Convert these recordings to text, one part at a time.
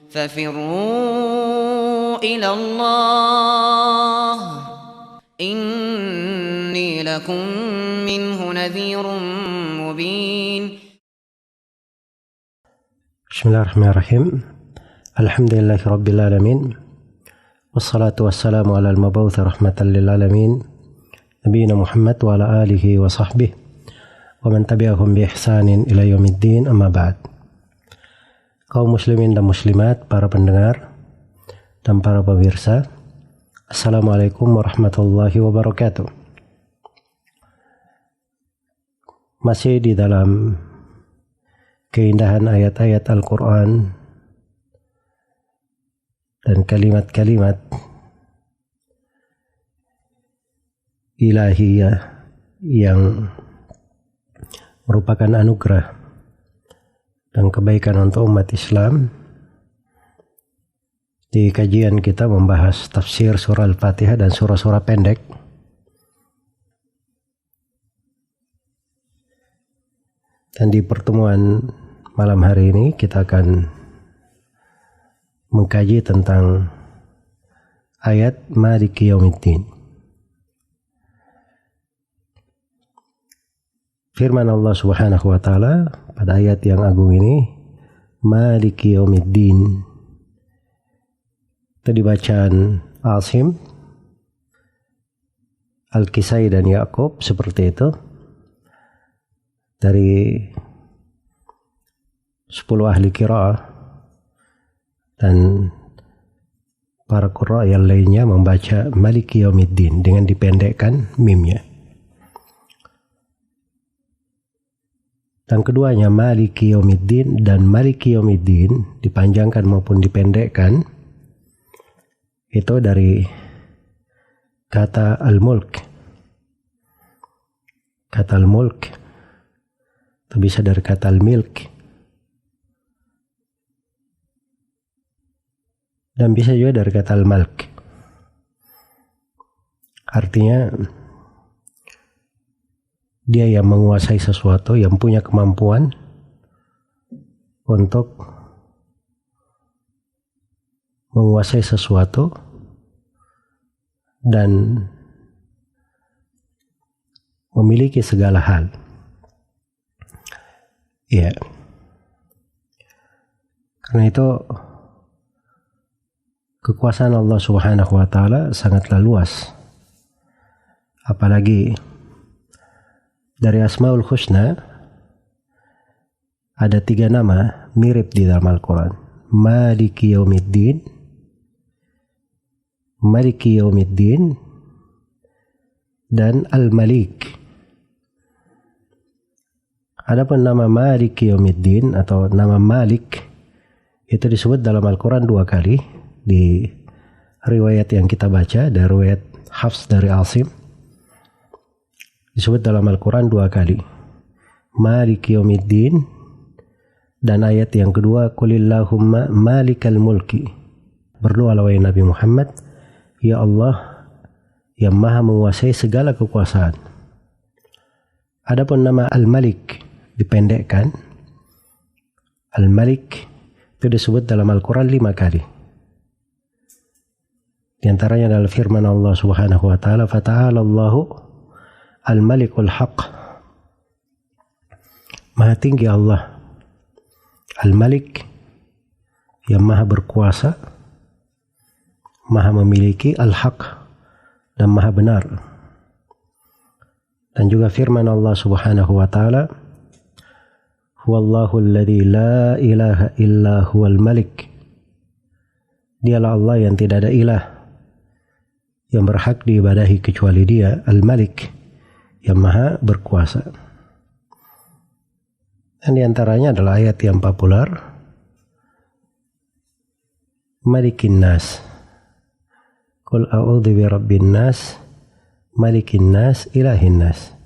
ففروا إلى الله إني لكم منه نذير مبين. Bismillahirrahmanirrahim. Alhamdulillahirabbil alamin. Wassalatu wassalamu ala al-mab'uts rahmatan lil alamin. Nabiyina Muhammad wa ala alihi wa sahbihi wa man tabi'ahum bi ihsanin ila yaumiddin, amma ba'd. Kaum muslimin dan muslimat, para pendengar dan para pemirsa, Assalamualaikum warahmatullahi wabarakatuh. Masih di dalam keindahan ayat-ayat Al-Quran dan kalimat-kalimat ilahiyah yang merupakan anugerah dan kebaikan untuk umat Islam. Di kajian kita membahas tafsir surah Al-Fatihah dan surah-surah pendek. Dan di pertemuan malam hari ini kita akan mengkaji tentang ayat Maliki Yaumiddin. Firman Allah Subhanahu wa taala pada ayat yang agung ini, Maliki Yaumiddin. Itu dibacaan Asim, Al-Kisai dan Ya'qub seperti itu. Dari 10 ahli qiraah dan para qurra yang lainnya membaca Maliki Yaumiddin dengan dipendekkan mimnya. Dan keduanya Maliki Yaumiddin dan Maliki Yaumiddin dipanjangkan maupun dipendekkan itu dari kata Al-Mulk. Kata Al-Mulk itu bisa dari kata Al-Milk dan bisa juga dari kata Al-Malk. Artinya dia yang menguasai sesuatu, yang punya kemampuan untuk menguasai sesuatu dan memiliki segala hal. Ya. Karena itu kekuasaan Allah Subhanahu wa taala sangatlah luas. Apalagi dari Asmaul Husna ada 3 nama mirip di dalam Al-Quran. Maliki Yaumiddin, Maliki Yaumiddin, dan Al-Malik. Adapun nama Maliki Yaumiddin atau nama Malik itu disebut dalam Al-Quran 2 kali. Di riwayat yang kita baca, dari riwayat Hafs dari Asim, disebut dalam Al-Quran 2 kali. Maliki Yaumiddin, dan ayat yang kedua, Qulillahumma malikal mulki. Berdoalah wahai Nabi Muhammad, ya Allah yang maha menguasai segala kekuasaan. Adapun nama Al-Malik dipendekkan. Al-Malik itu disebut dalam Al-Quran 5 kali. Di antaranya adalah firman Allah Subhanahu wa taala, Fata'ala Allahu Al-Malikul Haq. Maha tinggi Allah Al-Malik yang maha berkuasa, maha memiliki, Al-Haq dan maha benar. Dan juga firman Allah Subhanahu wa taala, Huwallahu alladzi la ilaha illa huwal malik. Dialah Allah yang tidak ada ilah yang berhak diibadahi kecuali Dia, Al-Malik yang maha berkuasa. Dan diantaranya adalah ayat yang populer, Malikin Nas. Qul a'udzu bi rabbin nas, Malikin Nas, Ilahin Nas.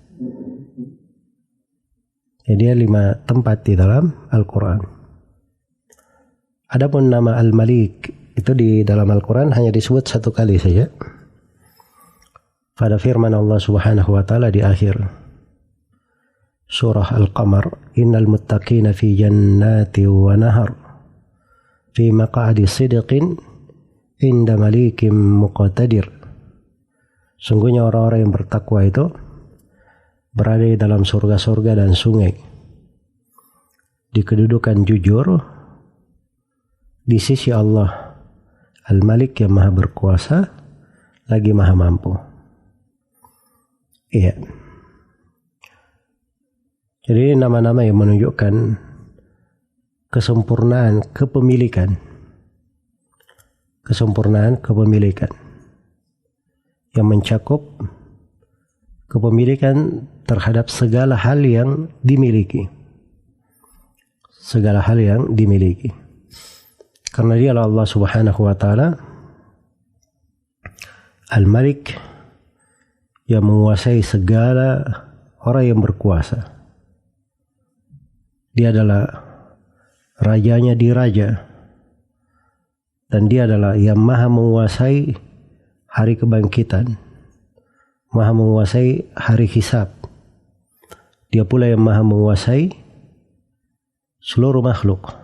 Jadi 5 tempat di dalam Al-Quran. Adapun nama Al-Malik itu di dalam Al-Quran hanya disebut 1 kali saja. Pada firman Allah Subhanahu wa taala di akhir surah Al-Qamar, innal muttaqina fi jannati wa nahar. fi maq'adi sidqin inda malikim muqtadir. Sungguhnya orang-orang yang bertakwa itu berada di dalam surga-surga dan sungai, di kedudukan jujur di sisi Allah Al-Malik yang maha berkuasa lagi maha mampu. Iya. Jadi nama-nama yang menunjukkan kesempurnaan kepemilikan yang mencakup kepemilikan terhadap segala hal yang dimiliki. Karena dia Allah Subhanahu wa taala Al-Malik yang menguasai segala orang yang berkuasa. Dia adalah rajanya di raja, dan dia adalah yang maha menguasai hari kebangkitan, maha menguasai hari hisab. Dia pula yang maha menguasai seluruh makhluk.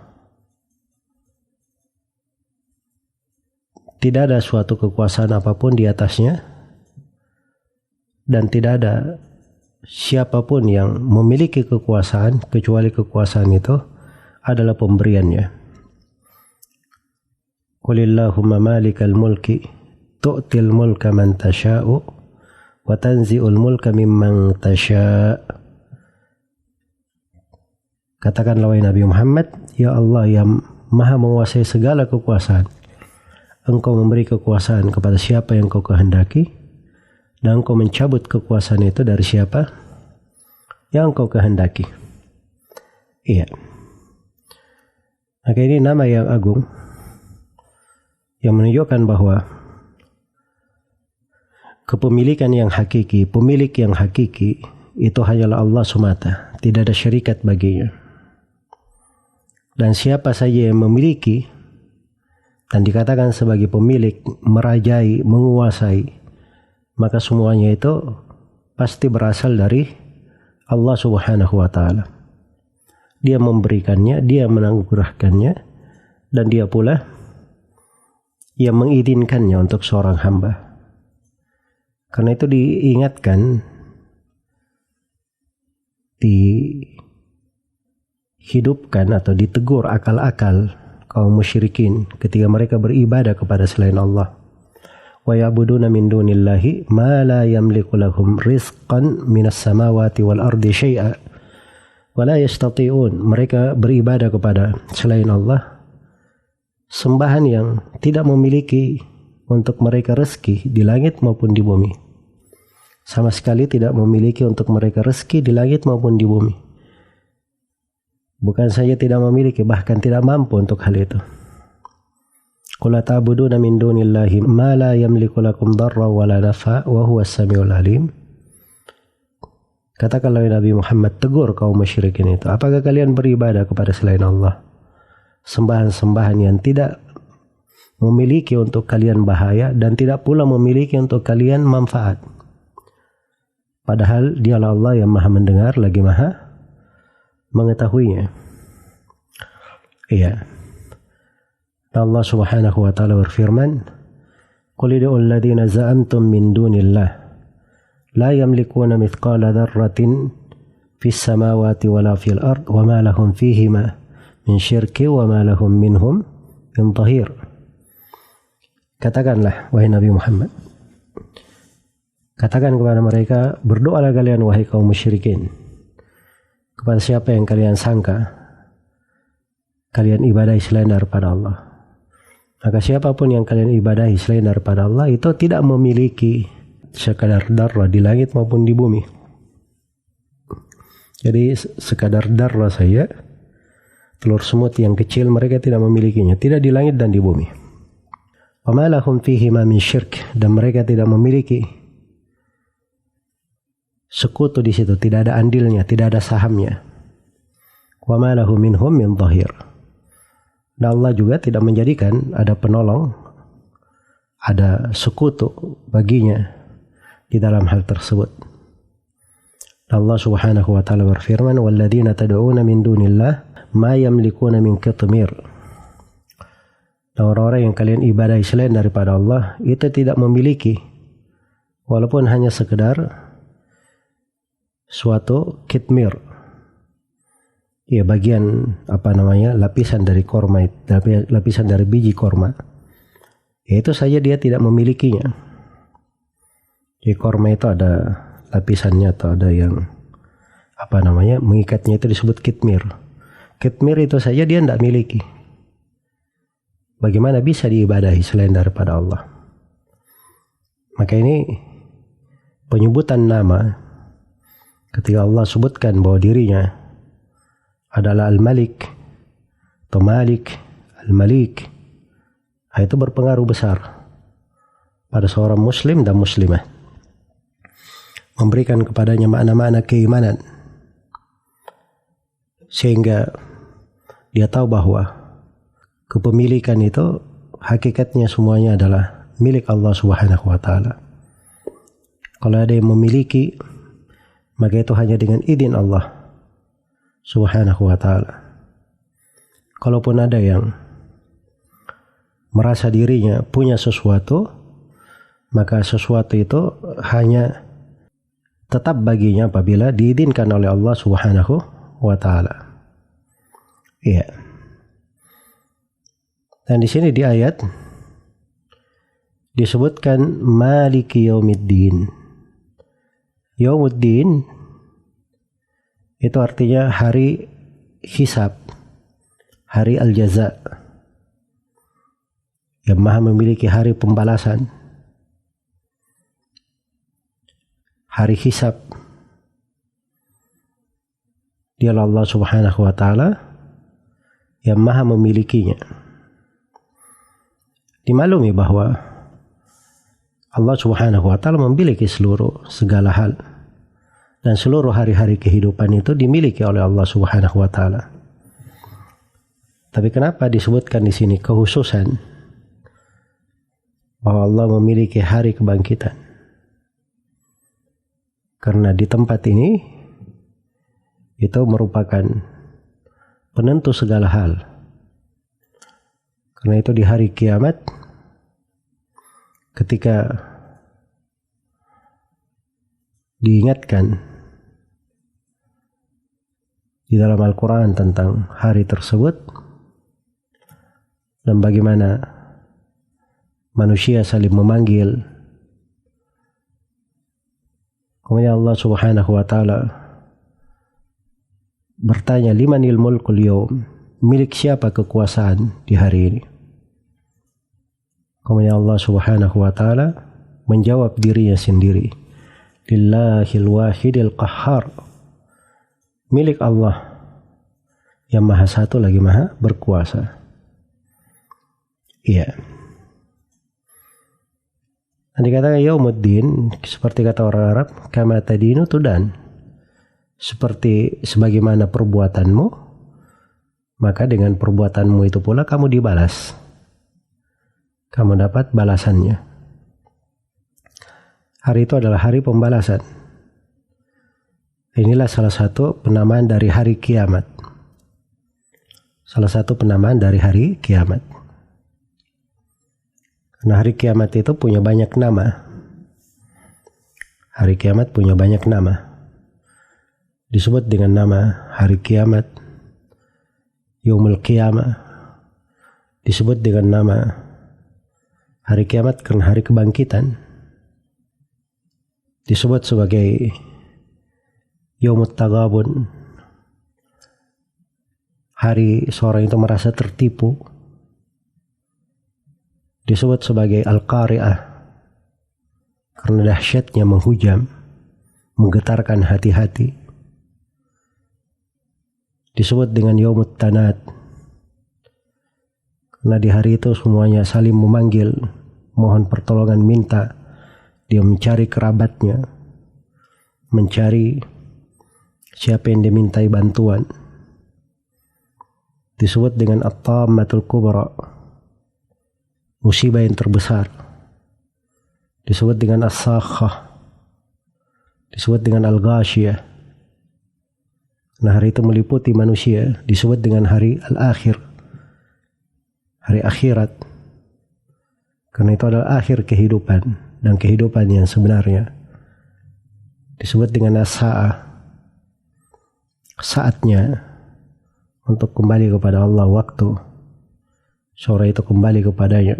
Tidak ada suatu kekuasaan apapun di atasnya, dan tidak ada siapapun yang memiliki kekuasaan kecuali kekuasaan itu adalah pemberiannya. Qulillahumma malikal mulki tu'til mulka man tasha'u wa tanzi'ul mulka mimman tasha'. Katakanlah wahai Nabi Muhammad, ya Allah yang maha menguasai segala kekuasaan, Engkau memberi kekuasaan kepada siapa yang Kau kehendaki, dan Engkau mencabut kekuasaan itu dari siapa yang Engkau kehendaki. Iya. Maka ini nama yang agung yang menunjukkan bahwa kepemilikan yang hakiki, pemilik yang hakiki itu hanyalah Allah semata, tidak ada syarikat baginya. Dan siapa saja yang memiliki dan dikatakan sebagai pemilik, merajai, menguasai, maka semuanya itu pasti berasal dari Allah Subhanahu wa taala. Dia memberikannya, dia menganugerahkannya, dan dia pula yang mengizinkannya untuk seorang hamba. Karena itu diingatkan, dihidupkan atau ditegur akal-akal kaum musyrikin ketika mereka beribadah kepada selain Allah. Wa ya'buduna min dunillahi ma la yamliku lahum rizqan minas samawati wal ardi syai'a wa la yastati'un. Mereka beribadah kepada selain Allah sembahan yang tidak memiliki untuk mereka rezeki di langit maupun di bumi. Sama sekali tidak memiliki untuk mereka rezeki di langit maupun di bumi. Bukan saja tidak memiliki, bahkan tidak mampu untuk hal itu. Qul ta'buduna min dunillahi ma la yamliku lakum darra wa la nafa wa huwa as-sami'ul alim. Katakanlah Nabi Muhammad, tegur kaum musyrikin itu, apakah kalian beribadah kepada selain Allah sembahan-sembahan yang tidak memiliki untuk kalian bahaya dan tidak pula memiliki untuk kalian manfaat, padahal dialah Allah yang maha mendengar lagi maha mengetahuinya. Iya. Allah Subhanahu wa taala berfirman, "Qul ud'u alladziina za'amtum min dunillah la yamlikuuna mithqala dzarratin fis samawati wala fil ard wa ma lahum fihima min syirki wa ma lahum minhum min dhahir." Katakanlah wahai Nabi Muhammad, katakan kepada mereka, berdoalah kalian wahai kaum musyrikin kepada siapa yang kalian sangka kalian ibadahi selain daripada Allah. Maka siapapun yang kalian ibadahi selain daripada Allah itu tidak memiliki sekadar darah di langit maupun di bumi. Jadi sekadar darah saja, telur semut yang kecil, mereka tidak memilikinya, tidak di langit dan di bumi. Wa ma lahum fihi ma min syirk, dan mereka tidak memiliki sekutu di situ, tidak ada andilnya, tidak ada sahamnya. Wa ma lahu minhum min dhahir. Dan Allah juga tidak menjadikan ada penolong, ada sekutu baginya di dalam hal tersebut. Allah Subhanahu wa taala berfirman, "Walladzina tad'una min dunillah ma yamlikuna min qitmir." orang-orang yang kalian ibadahi selain daripada Allah itu tidak memiliki, walaupun hanya sekedar suatu kitmir, ya bagian lapisan dari korma, lapisan dari biji korma, itu saja dia tidak memilikinya. Di korma itu ada lapisannya atau ada yang mengikatnya, itu disebut kitmir. Kitmir itu saja dia tidak miliki. Bagaimana bisa diibadahi selain daripada Allah? Maka ini penyebutan nama, ketika Allah sebutkan bahwa dirinya adalah Al-Malik atau Malik, Al-Malik, itu berpengaruh besar pada seorang muslim dan muslimah, memberikan kepadanya makna-makna keimanan, sehingga dia tahu bahwa kepemilikan itu hakikatnya semuanya adalah milik Allah Subhanahu wa taala. Kalau ada yang memiliki, maka itu hanya dengan izin Allah Subhanahu wa taala. Kalaupun ada yang merasa dirinya punya sesuatu, maka sesuatu itu hanya tetap baginya apabila diizinkan oleh Allah Subhanahu wa taala. Iya. Dan di sini di ayat disebutkan Maliki Yaumiddin. Yaumuddin itu artinya hari hisab, hari al-jaza, yang maha memiliki hari pembalasan, hari hisab. Dialah Allah Subhanahu wa taala yang maha memilikinya. Dimaklumi bahwa Allah Subhanahu wa taala memiliki segala hal, dan seluruh hari-hari kehidupan itu dimiliki oleh Allah Subhanahu wa taala. Tapi kenapa disebutkan di sini kekhususan bahwa Allah memiliki hari kebangkitan? Karena di tempat ini itu merupakan penentu segala hal. Karena itu di hari kiamat, ketika diingatkan di dalam Al-Quran tentang hari tersebut dan bagaimana manusia saling memanggil, kemudian Allah Subhanahu wa taala bertanya, limanil mulkul yaum, milik siapa kekuasaan di hari ini? Kemudian Allah Subhanahu wa taala menjawab dirinya sendiri, lillahil wahidil qahhar, milik Allah yang maha satu lagi maha berkuasa. Iya. Dan dikatakan yaumuddin, seperti kata orang Arab, kama tadinu tudan, seperti sebagaimana perbuatanmu, maka dengan perbuatanmu itu pula kamu dibalas, kamu dapat balasannya. Hari itu adalah hari pembalasan. Inilah salah satu penamaan dari hari kiamat. Salah satu penamaan dari hari kiamat. Karena hari kiamat itu punya banyak nama. Hari kiamat punya banyak nama. Disebut dengan nama hari kiamat, Yaumul Qiyamah. Disebut dengan nama hari kiamat karena hari kebangkitan. Disebut sebagai Yaumut Taghabun, hari seorang itu merasa tertipu. Disebut sebagai Al-Qari'ah karena dahsyatnya menghujam, menggetarkan hati-hati. Disebut dengan Yaumut Tanad karena di hari itu semuanya saling memanggil, mohon pertolongan, minta. Dia mencari kerabatnya, mencari siapa yang dimintai bantuan. Disebut dengan At-Tammatul Kubra, musibah yang terbesar. Disebut dengan As-Sakhah, disebut dengan Al-Ghashiyah. Nah, hari itu meliputi manusia. Disebut dengan hari Al-Akhir, hari akhirat. Karena itu adalah akhir kehidupan dan kehidupan yang sebenarnya. Disebut dengan as-sa'ah, saatnya untuk kembali kepada Allah, waktu sore itu kembali kepadanya.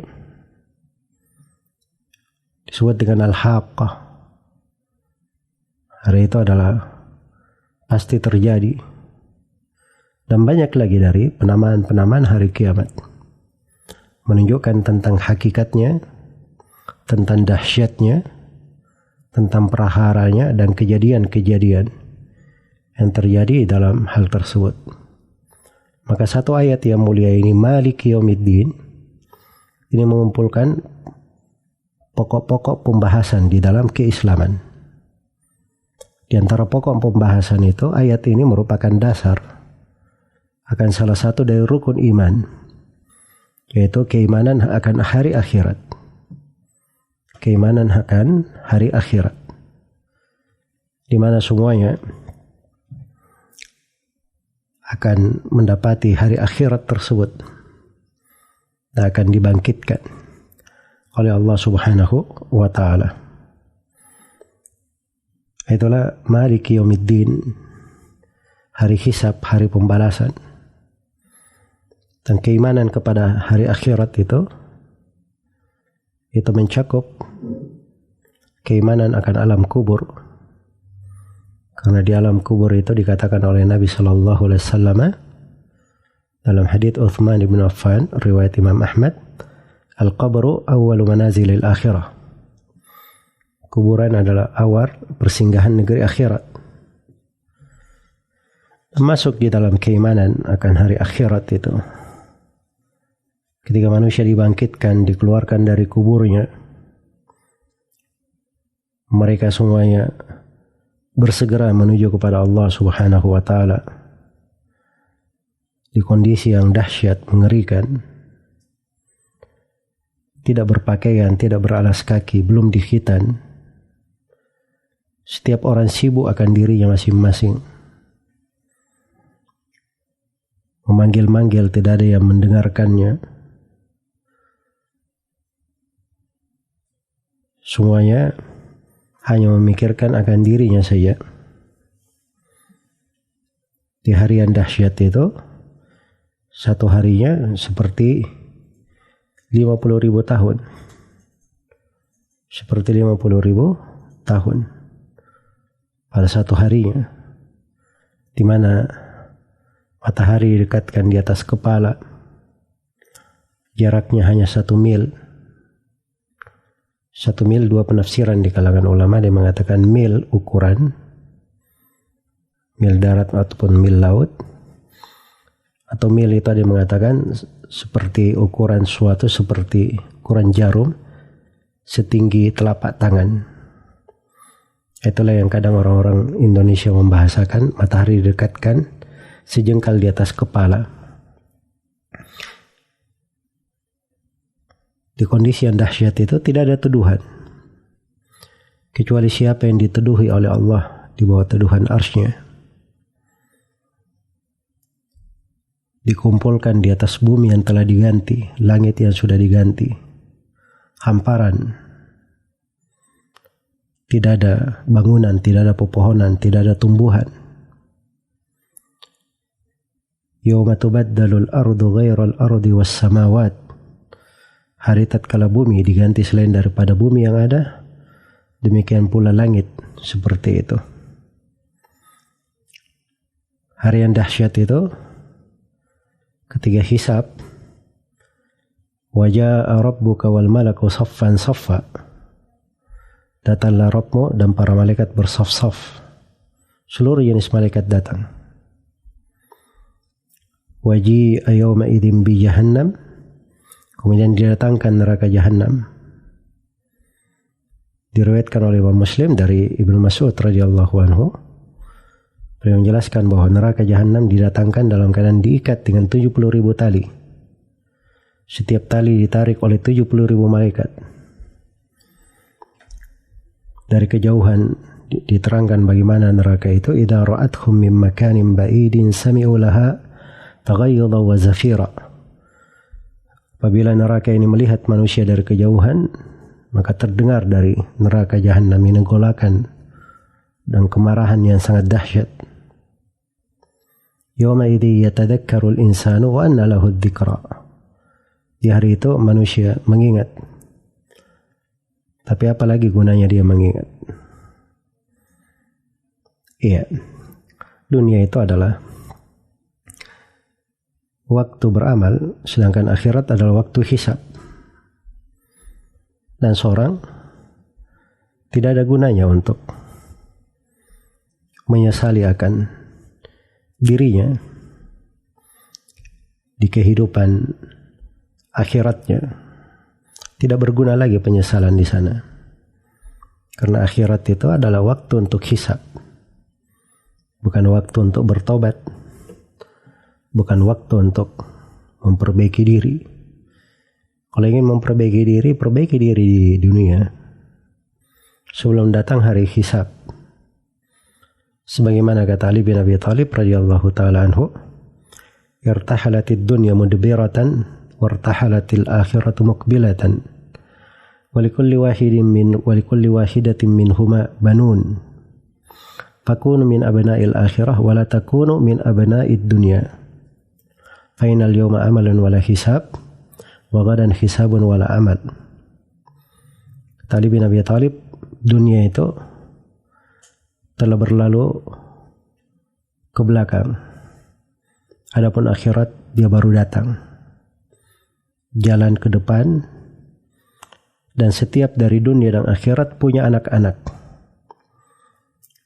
Disebut dengan al-haqqah, hari itu adalah pasti terjadi. Dan banyak lagi dari penamaan-penamaan hari kiamat menunjukkan tentang hakikatnya, tentang dahsyatnya, tentang praharanya dan kejadian-kejadian yang terjadi dalam hal tersebut. Maka satu ayat yang mulia ini, Maliki Yaumiddin, ini mengumpulkan pokok-pokok pembahasan di dalam keislaman. Di antara pokok pembahasan itu, ayat ini merupakan dasar akan salah satu dari rukun iman, yaitu keimanan akan hari akhirat. Keimanan akan hari akhirat, di mana semuanya akan mendapati hari akhirat tersebut dan akan dibangkitkan oleh Allah Subhanahu wa ta'ala. Itulah Maliki Yaumiddin, hari hisab, hari pembalasan. Dan keimanan kepada hari akhirat itu mencakup keimanan akan alam kubur. Karena di alam kubur itu dikatakan oleh Nabi Sallallahu Alaihi Wasallam dalam hadits Uthman bin Affan riwayat Imam Ahmad, al-qabru awwalu manazilil akhirah. Kuburan adalah awal persinggahan negeri akhirat. Masuk di dalam keimanan akan hari akhirat itu, ketika manusia dibangkitkan, dikeluarkan dari kuburnya, mereka semuanya bersegera menuju kepada Allah Subhanahu wa ta'ala di kondisi yang dahsyat, mengerikan. Tidak berpakaian, tidak beralas kaki, belum dikhitan. Setiap orang sibuk akan dirinya masing-masing. Memanggil-manggil, tidak ada yang mendengarkannya. Semuanya hanya memikirkan akan dirinya saja. Di hari yang dahsyat itu, satu harinya seperti 50.000 tahun. Seperti 50.000 tahun. Pada satu harinya, di mana matahari didekatkan di atas kepala, jaraknya hanya 1 mil. 1 mil, dua penafsiran di kalangan ulama. Dia mengatakan mil ukuran, mil darat ataupun mil laut, atau mil itu dia mengatakan seperti ukuran suatu, seperti ukuran jarum setinggi telapak tangan. Itulah yang kadang orang-orang Indonesia membahasakan matahari didekatkan sejengkal di atas kepala. Di kondisi yang dahsyat itu tidak ada tuduhan, kecuali siapa yang dituduhi oleh Allah di bawah tuduhan arsy-Nya. Dikumpulkan di atas bumi yang telah diganti, langit yang sudah diganti, hamparan. Tidak ada bangunan, tidak ada pepohonan, tidak ada tumbuhan. Yawma tubaddalul ardu ghairal ardi was samawat. Hari tatkala bumi diganti selain daripada bumi yang ada, demikian pula langit seperti itu. Hari yang dahsyat itu, ketika hisab, waja'a rabbuka wal malaku saffan saffa. Datanglah Rabbmu dan para malaikat bersaf-saf. Seluruh jenis malaikat datang. Waji'a yawma idzin bi jahannam. Kemudian didatangkan neraka Jahannam. Diriwayatkan oleh Imam Muslim dari Ibnu Mas'ud radhiyallahu anhu. Beliau menjelaskan bahwa neraka Jahannam didatangkan dalam keadaan diikat dengan 70.000 tali. Setiap tali ditarik oleh 70.000 malaikat. Dari kejauhan diterangkan bagaimana neraka itu. Idza ra'athum min makanin ba'idin sami'u laha taghayyudha wa zafira. Apabila neraka ini melihat manusia dari kejauhan, maka terdengar dari neraka Jahannam ini golakan dan kemarahan yang sangat dahsyat. Yawma idzi yatadzakkarul insanu wa anna lahu dzikra. Di hari itu manusia mengingat. Tapi apalagi gunanya dia mengingat? Iya. Dunia itu adalah waktu beramal, sedangkan akhirat adalah waktu hisab. Dan seorang tidak ada gunanya untuk menyesali akan dirinya di kehidupan akhiratnya. Tidak berguna lagi penyesalan di sana. Karena akhirat itu adalah waktu untuk hisab. Bukan waktu untuk bertobat. Bukan waktu untuk memperbaiki diri. Kalau ingin memperbaiki diri, perbaiki diri di dunia sebelum datang hari hisab. Sebagaimana kata Ali bin Abi Thalib radhiyallahu taala anhu, "Irtahalatid dunya mudbiratan, wartahalatil akhiratu muqbilatan. Walikulli wahidatin minhuma banun. Fakunu min abna'il akhirah wa la takunu min abna'id dunya. Fainal yawma amalun wala hisab, wa gadan hisabun wala amal." Ali bin Abi Thalib, dunia itu telah berlalu ke belakang. Adapun akhirat dia baru datang. Jalan ke depan, dan setiap dari dunia dan akhirat punya anak-anak.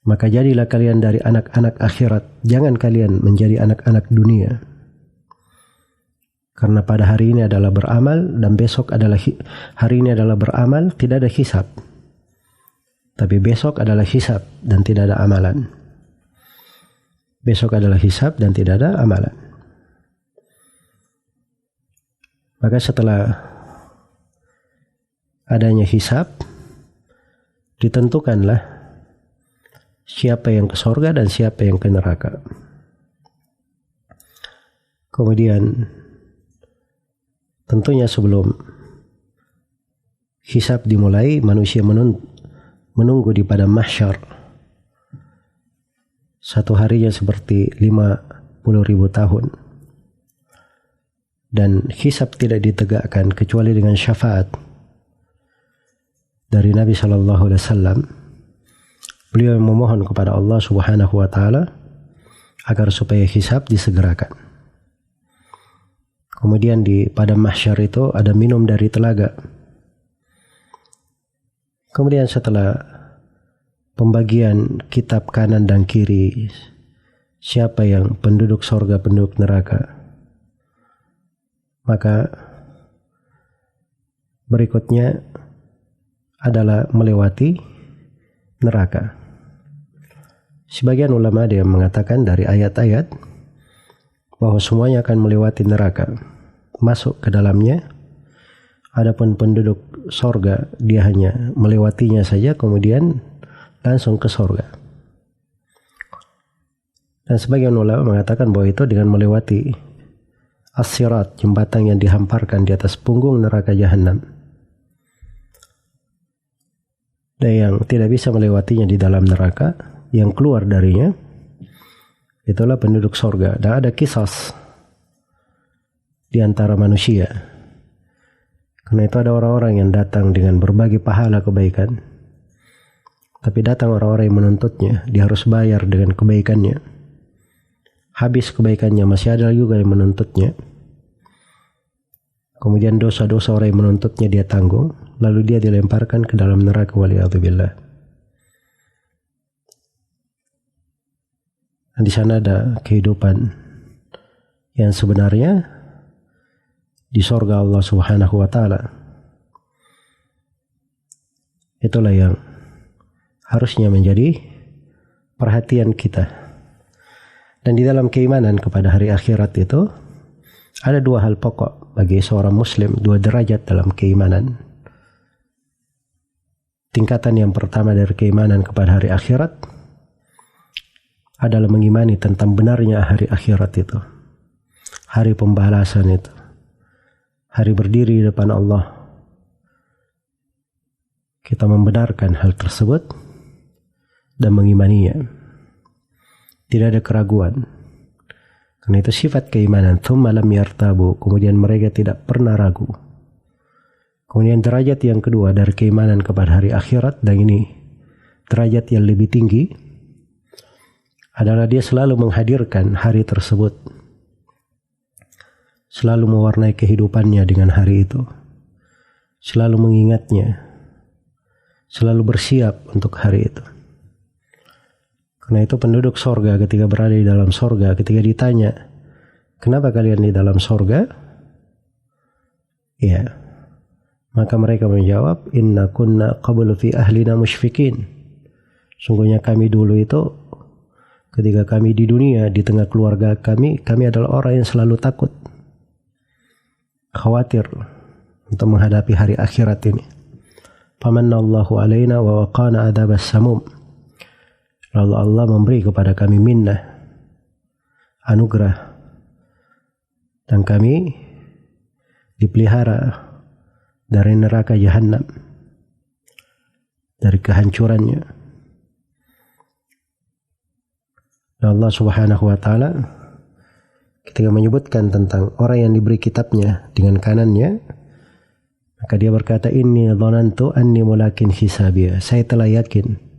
Maka jadilah kalian dari anak-anak akhirat, jangan kalian menjadi anak-anak dunia. Karena pada hari ini adalah beramal dan besok adalah hari ini adalah beramal, tidak ada hisab. Tapi besok adalah hisab dan tidak ada amalan. Besok adalah hisab dan tidak ada amalan. Maka setelah adanya hisab, ditentukanlah siapa yang ke surga dan siapa yang ke neraka. Kemudian tentunya sebelum hisab dimulai, manusia menunggu di padang mahsyar. Satu harinya seperti 50.000 tahun. Dan hisab tidak ditegakkan kecuali dengan syafaat dari Nabi SAW. Beliau memohon kepada Allah Subhanahu wa taala agar supaya hisab disegerakan. Kemudian di padang mahsyar itu ada minum dari telaga. Kemudian setelah pembagian kitab kanan dan kiri, siapa yang penduduk surga, penduduk neraka, maka berikutnya adalah melewati neraka. Sebagian ulama ada yang mengatakan dari ayat-ayat bahwa semuanya akan melewati neraka, masuk ke dalamnya. Adapun penduduk sorga, dia hanya melewatinya saja kemudian langsung ke sorga. Dan sebagian ulama mengatakan bahwa itu dengan melewati as-sirat, jembatan yang dihamparkan di atas punggung neraka Jahannam. Dan yang tidak bisa melewatinya di dalam neraka, yang keluar darinya, itulah penduduk sorga. Dan ada kisas di antara manusia. Karena itu ada orang-orang yang datang dengan berbagai pahala kebaikan. Tapi datang orang-orang yang menuntutnya, dia harus bayar dengan kebaikannya. Habis kebaikannya, masih ada juga yang menuntutnya. Kemudian dosa-dosa orang yang menuntutnya dia tanggung, lalu dia dilemparkan ke dalam neraka, waliyadzubillah. Dan di sana ada kehidupan yang sebenarnya di surga Allah Subhanahu wa taala. Itulah yang harusnya menjadi perhatian kita. Dan di dalam keimanan kepada hari akhirat itu ada dua hal pokok bagi seorang muslim, dua derajat dalam keimanan. Tingkatan yang pertama dari keimanan kepada hari akhirat adalah mengimani tentang benarnya hari akhirat itu, hari pembalasan itu, hari berdiri di depan Allah, kita membenarkan hal tersebut dan mengimaninya. Tidak ada keraguan. Karena itu sifat keimanan. Tsumma lam yartabu, kemudian mereka tidak pernah ragu. Kemudian derajat yang kedua dari keimanan kepada hari akhirat, dan ini derajat yang lebih tinggi, adalah dia selalu menghadirkan hari tersebut, selalu mewarnai kehidupannya dengan hari itu, selalu mengingatnya, selalu bersiap untuk hari itu. Karena itu penduduk sorga ketika berada di dalam sorga, ketika ditanya, kenapa kalian di dalam sorga? Ya, maka mereka menjawab, inna kunna qablu fi ahlina musyfikin. Sungguhnya kami dulu itu, ketika kami di dunia, di tengah keluarga kami adalah orang yang selalu takut, khawatir untuk menghadapi hari akhirat ini. Famanallahu alaina wa waqana adzabas samum. Lalu Allah memberi kepada kami minnah, anugerah, dan kami dipelihara dari neraka Jahannam, dari kehancurannya. Dan Allah Subhanahu wa Ta'ala ketika menyebutkan tentang orang yang diberi kitabnya dengan kanannya, maka dia berkata, inni dhanantu anni mulakin hisabiyah. Saya telah yakin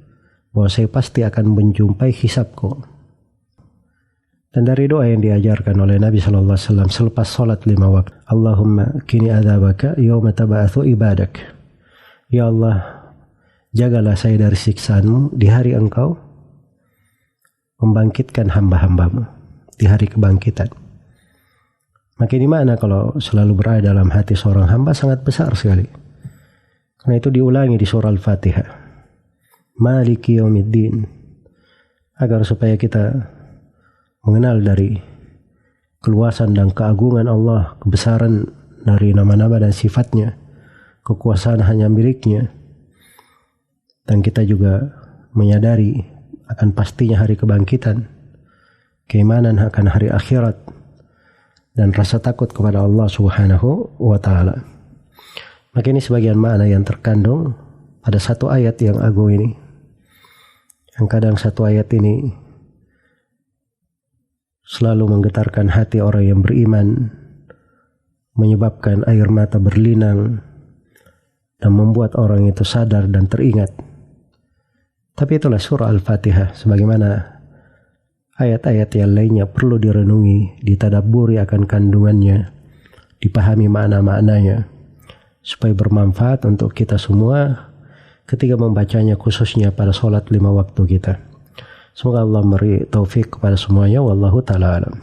bahwa saya pasti akan menjumpai hisabku. Dan dari doa yang diajarkan oleh Nabi SAW selepas sholat 5 waktu, Allahumma kini adzabaka yawma taba'athu ibadak. Ya Allah, jagalah saya dari siksaanmu di hari engkau membangkitkan hamba-hambamu, di hari kebangkitan. Maka ini mana kalau selalu berada dalam hati seorang hamba sangat besar sekali. Karena itu diulangi di surah Al-Fatihah, Maliki yaumiddin, agar supaya kita mengenal dari keluasan dan keagungan Allah, kebesaran dari nama-nama dan sifatnya, kekuasaan hanya miliknya, dan kita juga menyadari akan pastinya hari kebangkitan, keimanan akan hari akhirat, dan rasa takut kepada Allah Subhanahu wa Ta'ala. Maka ini sebagian makna yang terkandung pada satu ayat yang agung ini. Yang kadang satu ayat ini selalu menggetarkan hati orang yang beriman, menyebabkan air mata berlinang, dan membuat orang itu sadar dan teringat. Tapi itulah surah Al-Fatihah, sebagaimana ayat-ayat yang lainnya perlu direnungi, ditadabburi akan kandungannya, dipahami makna-maknanya, supaya bermanfaat untuk kita semua ketika membacanya, khususnya pada sholat 5 waktu kita. Semoga Allah memberi taufik kepada semuanya. Wallahu ta'ala alam.